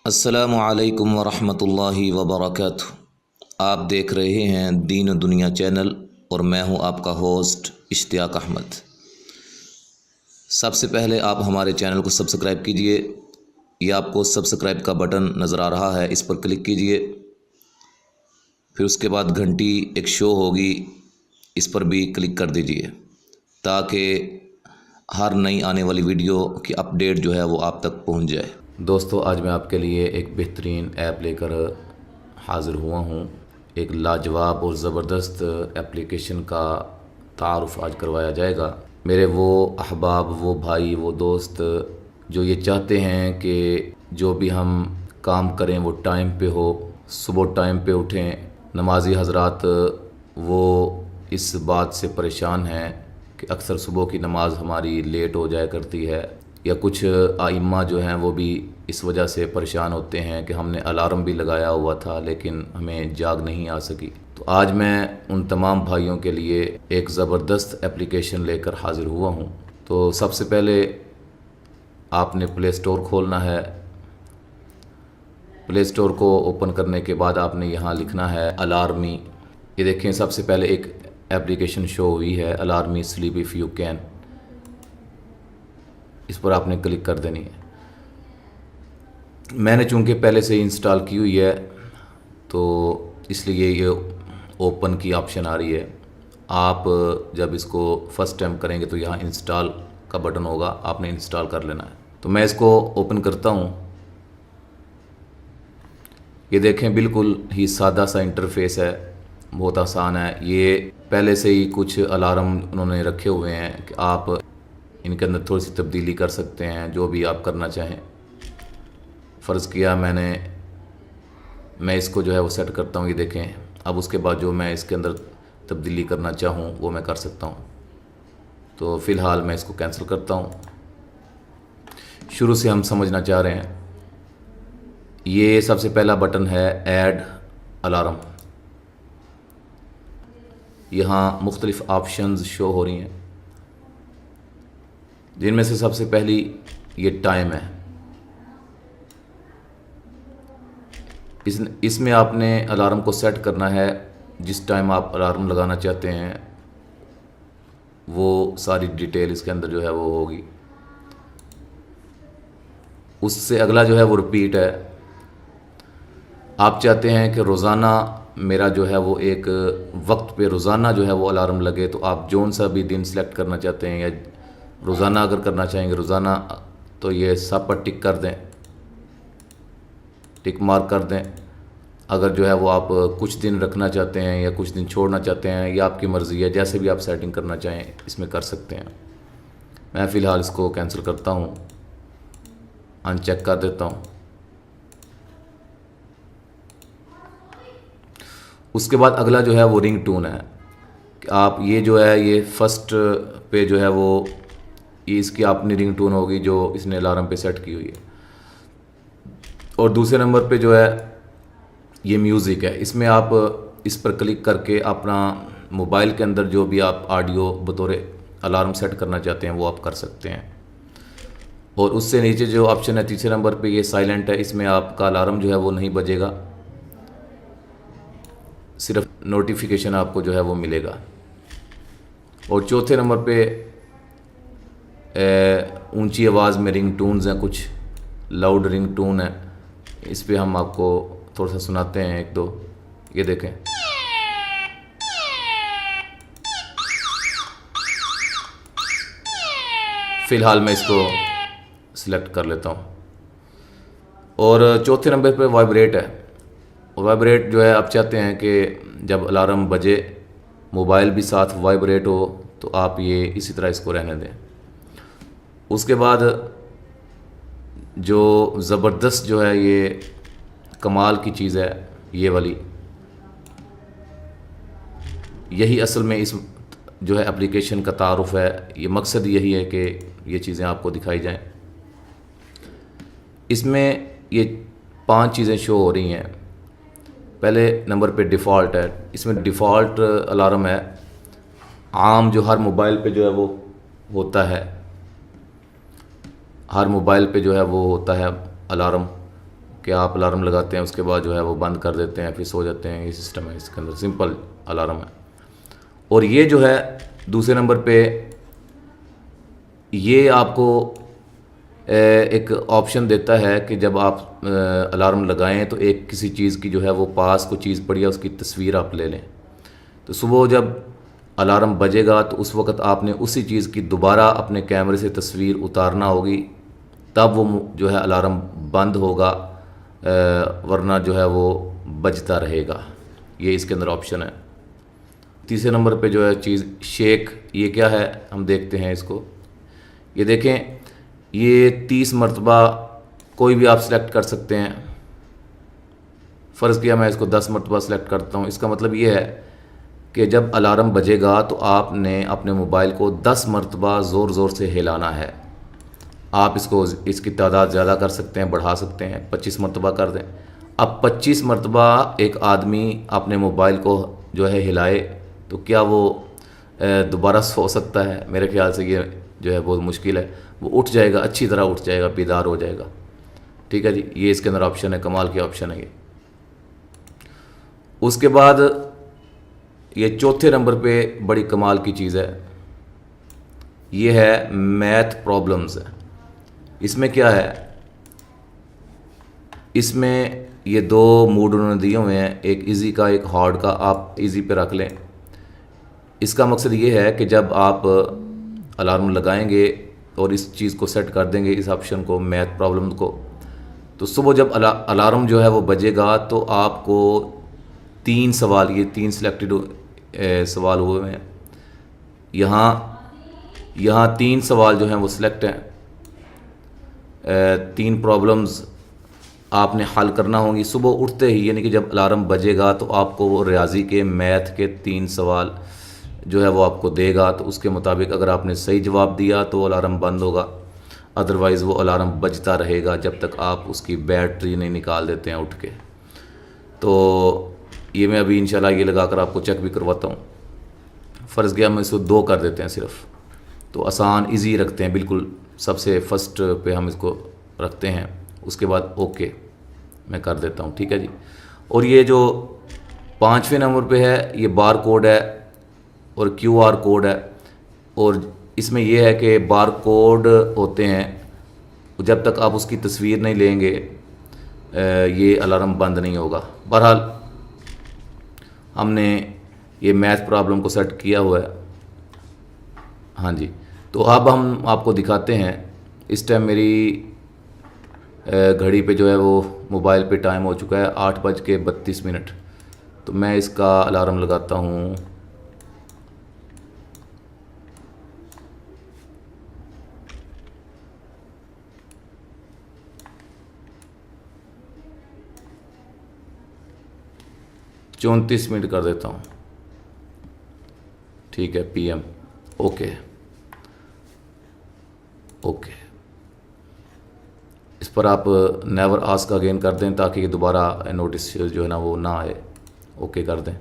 अस्सलामु अलैकुम वरहमतुल्लाहि वबरकातुहू। आप देख रहे हैं दीन दुनिया चैनल और मैं हूं आपका होस्ट इश्तियाक अहमद। सबसे पहले आप हमारे चैनल को सब्सक्राइब कीजिए। ये आपको सब्सक्राइब का बटन नज़र आ रहा है, इस पर क्लिक कीजिए। फिर उसके बाद घंटी एक शो होगी, इस पर भी क्लिक कर दीजिए ताकि हर नई आने वाली वीडियो की अपडेट जो है वो आप तक पहुंच जाए। दोस्तों, आज मैं आपके लिए एक बेहतरीन ऐप लेकर हाज़िर हुआ हूँ। एक लाजवाब और ज़बरदस्त एप्लीकेशन का तारुफ़ आज करवाया जाएगा। मेरे वो अहबाब, वो भाई, वो दोस्त जो ये चाहते हैं कि जो भी हम काम करें वो टाइम पे हो, सुबह टाइम पे उठें। नमाजी हज़रात वो इस बात से परेशान हैं कि अक्सर सुबह की नमाज़ हमारी लेट हो जाया करती है, या कुछ आइम्मा जो हैं वो भी इस वजह से परेशान होते हैं कि हमने अलार्म भी लगाया हुआ था लेकिन हमें जाग नहीं आ सकी। तो आज मैं उन तमाम भाइयों के लिए एक ज़बरदस्त एप्लीकेशन लेकर हाज़िर हुआ हूँ। तो सबसे पहले आपने प्ले स्टोर खोलना है। प्ले स्टोर को ओपन करने के बाद आपने यहाँ लिखना है अलार्मी। ये देखें, सबसे पहले एक एप्लीकेशन शो हुई है, Alarmy sleep if you can. इस पर आपने क्लिक कर देनी है। मैंने चूँकि पहले से ही इंस्टॉल की हुई है तो इसलिए ये ओपन की ऑप्शन आ रही है। आप जब इसको फर्स्ट टाइम करेंगे तो यहाँ इंस्टॉल का बटन होगा, आपने इंस्टॉल कर लेना है। तो मैं इसको ओपन करता हूँ। ये देखें, बिल्कुल ही सादा सा इंटरफेस है, बहुत आसान है। ये पहले से ही कुछ अलार्म उन्होंने रखे हुए हैं कि आप इनके अंदर थोड़ी सी तब्दीली कर सकते हैं, जो भी आप करना चाहें। फ़र्ज़ किया मैं इसको जो है वो सेट करता हूँ। ये देखें, अब उसके बाद जो मैं इसके अंदर तब्दीली करना चाहूँ वो मैं कर सकता हूँ। तो फ़िलहाल मैं इसको कैंसिल करता हूँ। शुरू से हम समझना चाह रहे हैं। ये सबसे पहला बटन है ऐड अलार्म। यहाँ मुख्तलिफ़ ऑप्शंस शो हो रही हैं, जिनमें से सबसे पहली ये टाइम है। इसमें आपने अलार्म को सेट करना है। जिस टाइम आप अलार्म लगाना चाहते हैं वो सारी डिटेल इसके अंदर जो है वो होगी। उससे अगला जो है वो रिपीट है। आप चाहते हैं कि रोज़ाना मेरा जो है वो एक वक्त पे रोज़ाना जो है वो अलार्म लगे, तो आप जौन सा भी दिन सेलेक्ट करना चाहते हैं, या रोज़ाना अगर करना चाहेंगे रोज़ाना, तो ये सब पर टिक कर दें, टिक मार्क कर दें। अगर जो है वो आप कुछ दिन रखना चाहते हैं या कुछ दिन छोड़ना चाहते हैं, ये आपकी मर्ज़ी है, जैसे भी आप सेटिंग करना चाहें इसमें कर सकते हैं। मैं फ़िलहाल इसको कैंसिल करता हूँ, अनचेक कर देता हूँ। उसके बाद अगला जो है वो रिंग टून है कि आप ये जो है ये फर्स्ट पे जो है वो ये इसकी अपनी रिंग टून होगी जो इसने अलार्म पे सेट की हुई है। और दूसरे नंबर पे जो है ये म्यूज़िक है। इसमें आप इस पर क्लिक करके अपना मोबाइल के अंदर जो भी आप ऑडियो बतौर अलार्म सेट करना चाहते हैं वो आप कर सकते हैं। और उससे नीचे जो ऑप्शन है तीसरे नंबर पे, ये साइलेंट है। इसमें आपका अलार्म जो है वो नहीं बजेगा, सिर्फ नोटिफिकेशन आपको जो है वो मिलेगा। और चौथे नंबर पे ऊंची आवाज़ में रिंग टून्स हैं, कुछ लाउड रिंग टून है। इस पे हम आपको थोड़ा सा सुनाते हैं एक दो। ये देखें, फ़िलहाल मैं इसको सिलेक्ट कर लेता हूँ। और चौथे नंबर पे वाइब्रेट है। और वाइब्रेट जो है आप चाहते हैं कि जब अलार्म बजे मोबाइल भी साथ वाइब्रेट हो, तो आप ये इसी तरह इसको रहने दें। उसके बाद जो ज़बरदस्त जो है ये कमाल की चीज़ है, ये वाली, यही असल में इस जो है एप्लीकेशन का तारुफ़ है। ये मकसद यही है कि ये चीज़ें आपको दिखाई जाएं। इसमें ये 5 चीज़ें शो हो रही हैं। पहले नंबर पे डिफ़ॉल्ट है। इसमें डिफ़ॉल्ट अलार्म है, आम जो हर मोबाइल पे जो है वो होता है, हर मोबाइल पे जो है वो होता है अलार्म। कि आप अलार्म लगाते हैं उसके बाद जो है वो बंद कर देते हैं फिर सो जाते हैं, ये सिस्टम है इसके अंदर, सिंपल अलार्म है। और ये जो है दूसरे नंबर पे ये आपको एक ऑप्शन देता है कि जब आप अलार्म लगाएं तो एक किसी चीज़ की जो है वो पास कोई चीज़ पड़ी है उसकी तस्वीर आप ले लें। तो सुबह जब अलार्म बजेगा तो उस वक़्त आपने उसी चीज़ की दोबारा अपने कैमरे से तस्वीर उतारना होगी, तब वो जो है अलार्म बंद होगा, वरना जो है वो बजता रहेगा। ये इसके अंदर ऑप्शन है। तीसरे नंबर पे जो है चीज़ शेक, ये क्या है हम देखते हैं इसको। ये देखें, ये 30 मरतबा कोई भी आप सिलेक्ट कर सकते हैं। फ़र्ज़ किया मैं इसको 10 मरतबा सिलेक्ट करता हूँ। इसका मतलब ये है कि जब अलार्म बजेगा तो आपने अपने मोबाइल को 10 मरतबा ज़ोर ज़ोर से हिलाना है। आप इसकी तादाद ज़्यादा कर सकते हैं, बढ़ा सकते हैं, 25 मरतबा कर दें। अब 25 मरतबा एक आदमी अपने मोबाइल को जो है हिलाए तो क्या वो दोबारा सो सकता है? मेरे ख्याल से ये जो है बहुत मुश्किल है। वो उठ जाएगा, अच्छी तरह उठ जाएगा, बेदार हो जाएगा। ठीक है जी, ये इसके अंदर ऑप्शन है, कमाल के ऑप्शन है ये। उसके बाद ये चौथे नंबर पे बड़ी कमाल की चीज़ है, ये है मैथ प्रॉब्लम्स है। इसमें क्या है, इसमें ये दो मूड उन्होंने दिए हुए हैं, एक इजी का एक हार्ड का। आप इजी पे रख लें। इसका मकसद ये है कि जब आप अलार्म लगाएंगे और इस चीज़ को सेट कर देंगे, इस ऑप्शन को, मैथ प्रॉब्लम को, तो सुबह जब अलार्म जो है वो बजेगा तो आपको 3 सवाल, ये 3 सिलेक्टेड सवाल हुए हैं। यहाँ 3 सवाल जो हैं वो सिलेक्ट हैं। 3 प्रॉब्लम्स आपने हल करना होंगी सुबह उठते ही, यानी कि जब अलार्म बजेगा तो आपको वो रियाजी के, मैथ के 3 सवाल जो है वो आपको देगा। तो उसके मुताबिक अगर आपने सही जवाब दिया तो अलार्म बंद होगा, अदरवाइज़ वो अलार्म बजता रहेगा जब तक आप उसकी बैटरी नहीं निकाल देते हैं उठ के। तो ये मैं अभी इंशाल्लाह ये लगा कर आपको चेक भी करवाता हूँ। फ़र्ज़ किया हम इसको 2 कर देते हैं सिर्फ, तो आसान इजी रखते हैं, बिल्कुल सबसे फर्स्ट पे हम इसको रखते हैं। उसके बाद ओके मैं कर देता हूँ। ठीक है जी। और ये जो 5वें नंबर पे है, ये बार कोड है और QR कोड है। और इसमें यह है कि बार कोड होते हैं, जब तक आप उसकी तस्वीर नहीं लेंगे ये अलार्म बंद नहीं होगा। बहरहाल हमने ये मैथ प्रॉब्लम को सेट किया हुआ है। हाँ जी, तो अब हम आपको दिखाते हैं। इस टाइम मेरी घड़ी पे जो है वो मोबाइल पे टाइम हो चुका है 8:32। तो मैं इसका अलार्म लगाता हूँ। $34 कर देता हूँ। ठीक है, PM। ओके ओके, इस पर आप नेवर आस्क अगेन कर दें ताकि ये दोबारा नोटिस जो है ना वो ना आए। ओके कर दें,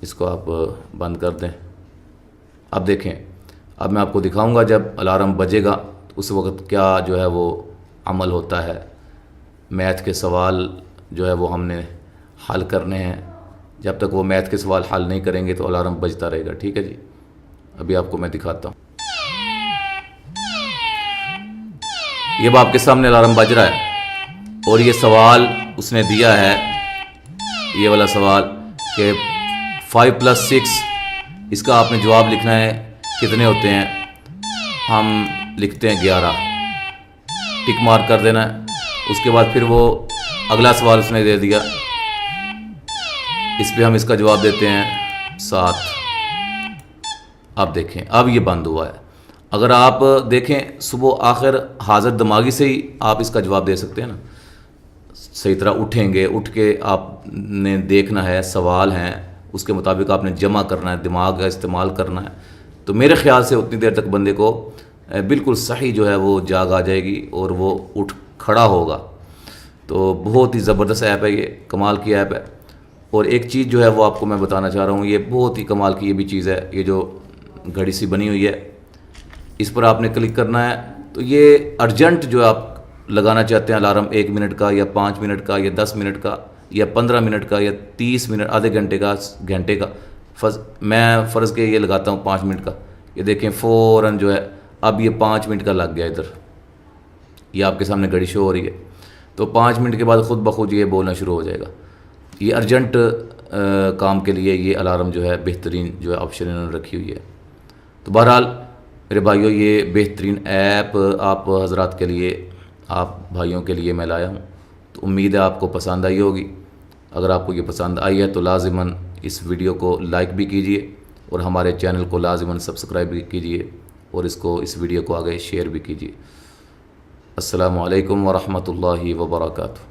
इसको आप बंद कर दें। अब देखें, अब मैं आपको दिखाऊंगा जब अलार्म बजेगा तो उस वक़्त क्या जो है वो अमल होता है। मैथ के सवाल जो है वो हमने हल करने हैं। जब तक वो मैथ के सवाल हल नहीं करेंगे तो अलार्म बजता रहेगा। ठीक है जी, अभी आपको मैं दिखाता हूँ। ये अब आपके सामने अलार्म बज रहा है और ये सवाल उसने दिया है, ये वाला सवाल कि 5 + 6, इसका आपने जवाब लिखना है कितने होते हैं। हम लिखते हैं 11, टिक मार्क कर देना है। उसके बाद फिर वो अगला सवाल उसने दे दिया, इस पे हम इसका जवाब देते हैं 7। अब देखें, अब ये बंद हुआ है। अगर आप देखें सुबह आखिर हाजिर दिमागी से ही आप इसका जवाब दे सकते हैं ना। सही तरह उठेंगे, उठ के आपने देखना है, सवाल हैं उसके मुताबिक आपने जमा करना है, दिमाग का इस्तेमाल करना है। तो मेरे ख्याल से उतनी देर तक बंदे को बिल्कुल सही जो है वो जाग आ जाएगी और वो उठ खड़ा होगा। तो बहुत ही ज़बरदस्त ऐप है ये, कमाल की ऐप है। और एक चीज़ जो है वो आपको मैं बताना चाह रहा हूँ, ये बहुत ही कमाल की ये भी चीज़ है। ये जो घड़ी सी बनी हुई है, इस पर आपने क्लिक करना है तो ये अर्जेंट जो आप लगाना चाहते हैं अलार्म 1 मिनट का या 5 मिनट का या 10 मिनट का या 15 मिनट का या 30 मिनट, आधे घंटे का मैं फ़र्ज़ के ये लगाता हूँ 5 मिनट का। ये देखें फ़ौरन जो है अब ये 5 मिनट का लग गया इधर, ये आपके सामने घड़ी शो हो रही है। तो 5 मिनट के बाद ख़ुद ब खुद ये बोलना शुरू हो जाएगा। ये अर्जेंट काम के लिए ये अलार्म जो है बेहतरीन जो है ऑप्शन इन्होंने रखी हुई है। तो बहरहाल मेरे भाइयों, ये बेहतरीन ऐप आप हजरात के लिए, आप भाइयों के लिए मैं लाया हूँ। तो उम्मीद है आपको पसंद आई होगी। अगर आपको ये पसंद आई है तो लाजिमन इस वीडियो को लाइक भी कीजिए और हमारे चैनल को लाजिमन सब्सक्राइब भी कीजिए और इस वीडियो को आगे शेयर भी कीजिए। अस्सलामु अलैकुम वरहमतुल्लाहि वबरकातुहू।